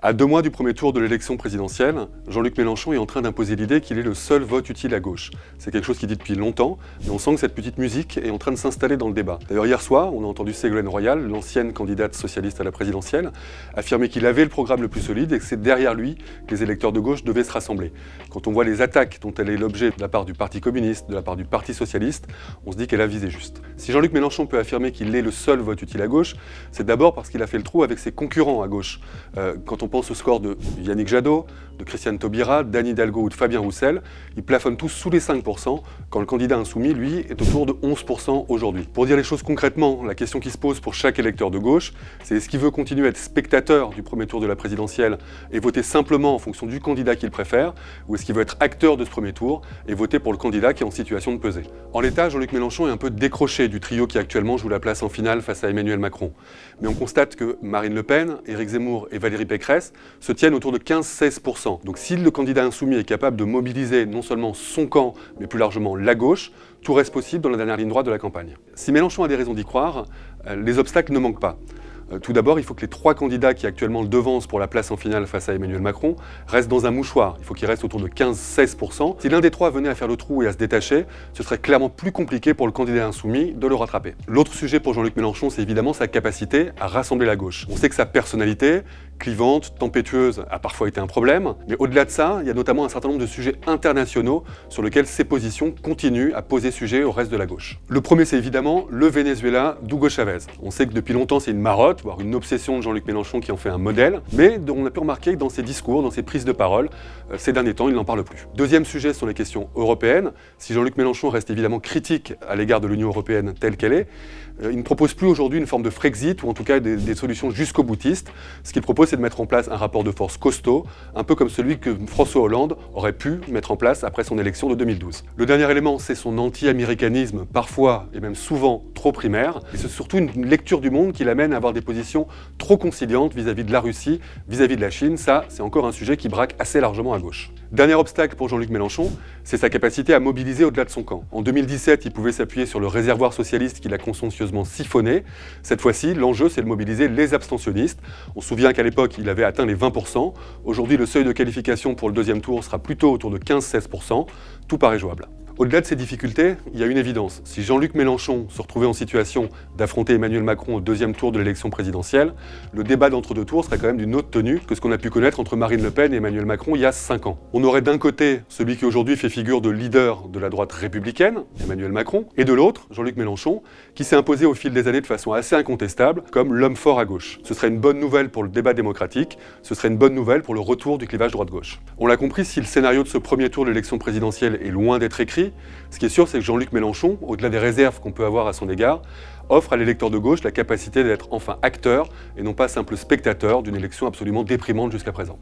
À 2 mois du premier tour de l'élection présidentielle, Jean-Luc Mélenchon est en train d'imposer l'idée qu'il est le seul vote utile à gauche. C'est quelque chose qu'il dit depuis longtemps, mais on sent que cette petite musique est en train de s'installer dans le débat. D'ailleurs, hier soir, on a entendu Ségolène Royal, l'ancienne candidate socialiste à la présidentielle, affirmer qu'il avait le programme le plus solide et que c'est derrière lui que les électeurs de gauche devaient se rassembler. Quand on voit les attaques dont elle est l'objet de la part du Parti communiste, de la part du Parti socialiste, on se dit qu'elle a visé juste. Si Jean-Luc Mélenchon peut affirmer qu'il est le seul vote utile à gauche, c'est d'abord parce qu'il a fait le trou avec ses concurrents à gauche. Quand on pense au score de Yannick Jadot, de Christiane Taubira, d'Anne Hidalgo ou de Fabien Roussel, ils plafonnent tous sous les 5%, quand le candidat insoumis, lui, est autour de 11% aujourd'hui. Pour dire les choses concrètement, la question qui se pose pour chaque électeur de gauche, c'est est-ce qu'il veut continuer à être spectateur du premier tour de la présidentielle et voter simplement en fonction du candidat qu'il préfère, ou est-ce qu'il veut être acteur de ce premier tour et voter pour le candidat qui est en situation de peser. En l'état, Jean-Luc Mélenchon est un peu décroché du trio qui actuellement joue la place en finale face à Emmanuel Macron. Mais on constate que Marine Le Pen, Éric Zemmour et Valérie Pécresse se tiennent autour de 15-16%. Donc si le candidat insoumis est capable de mobiliser non seulement son camp, mais plus largement la gauche, tout reste possible dans la dernière ligne droite de la campagne. Si Mélenchon a des raisons d'y croire, les obstacles ne manquent pas. Tout d'abord, il faut que les 3 candidats qui actuellement le devancent pour la place en finale face à Emmanuel Macron restent dans un mouchoir. Il faut qu'ils restent autour de 15-16%. Si l'un des 3 venait à faire le trou et à se détacher, ce serait clairement plus compliqué pour le candidat insoumis de le rattraper. L'autre sujet pour Jean-Luc Mélenchon, c'est évidemment sa capacité à rassembler la gauche. On sait que sa personnalité, clivante, tempétueuse, a parfois été un problème, mais au-delà de ça, il y a notamment un certain nombre de sujets internationaux sur lesquels ses positions continuent à poser sujet au reste de la gauche. Le premier, c'est évidemment le Venezuela d'Hugo Chavez. On sait que depuis longtemps, c'est une marotte, voire une obsession de Jean-Luc Mélenchon qui en fait un modèle, mais on a pu remarquer que dans ses discours, dans ses prises de parole, ces derniers temps, il n'en parle plus. Deuxième sujet sont les questions européennes. Si Jean-Luc Mélenchon reste évidemment critique à l'égard de l'Union européenne telle qu'elle est, il ne propose plus aujourd'hui une forme de Frexit, ou en tout cas des solutions jusqu'au boutiste. Ce qu'il propose, c'est de mettre en place un rapport de force costaud, un peu comme celui que François Hollande aurait pu mettre en place après son élection de 2012. Le dernier élément, c'est son anti-américanisme, parfois et même souvent trop primaire, et c'est surtout une lecture du monde qui l'amène à avoir des positions trop conciliantes vis-à-vis de la Russie, vis-à-vis de la Chine. Ça, c'est encore un sujet qui braque assez largement à gauche. Dernier obstacle pour Jean-Luc Mélenchon, c'est sa capacité à mobiliser au-delà de son camp. En 2017, il pouvait s'appuyer sur le réservoir socialiste qu'il a consciencieusement siphonné. Cette fois-ci, l'enjeu, c'est de mobiliser les abstentionnistes. On se souvient qu'à l'époque, il avait atteint les 20%. Aujourd'hui, le seuil de qualification pour le deuxième tour sera plutôt autour de 15-16%. Tout paraît jouable. Au-delà de ces difficultés, il y a une évidence. Si Jean-Luc Mélenchon se retrouvait en situation d'affronter Emmanuel Macron au deuxième tour de l'élection présidentielle, le débat d'entre-deux tours serait quand même d'une autre tenue que ce qu'on a pu connaître entre Marine Le Pen et Emmanuel Macron il y a 5 ans. On aurait d'un côté celui qui aujourd'hui fait figure de leader de la droite républicaine, Emmanuel Macron, et de l'autre, Jean-Luc Mélenchon, qui s'est imposé au fil des années de façon assez incontestable comme l'homme fort à gauche. Ce serait une bonne nouvelle pour le débat démocratique, ce serait une bonne nouvelle pour le retour du clivage droite-gauche. On l'a compris, si le scénario de ce premier tour de l'élection présidentielle est loin d'être écrit, ce qui est sûr, c'est que Jean-Luc Mélenchon, au-delà des réserves qu'on peut avoir à son égard, offre à l'électeur de gauche la capacité d'être enfin acteur et non pas simple spectateur d'une élection absolument déprimante jusqu'à présent.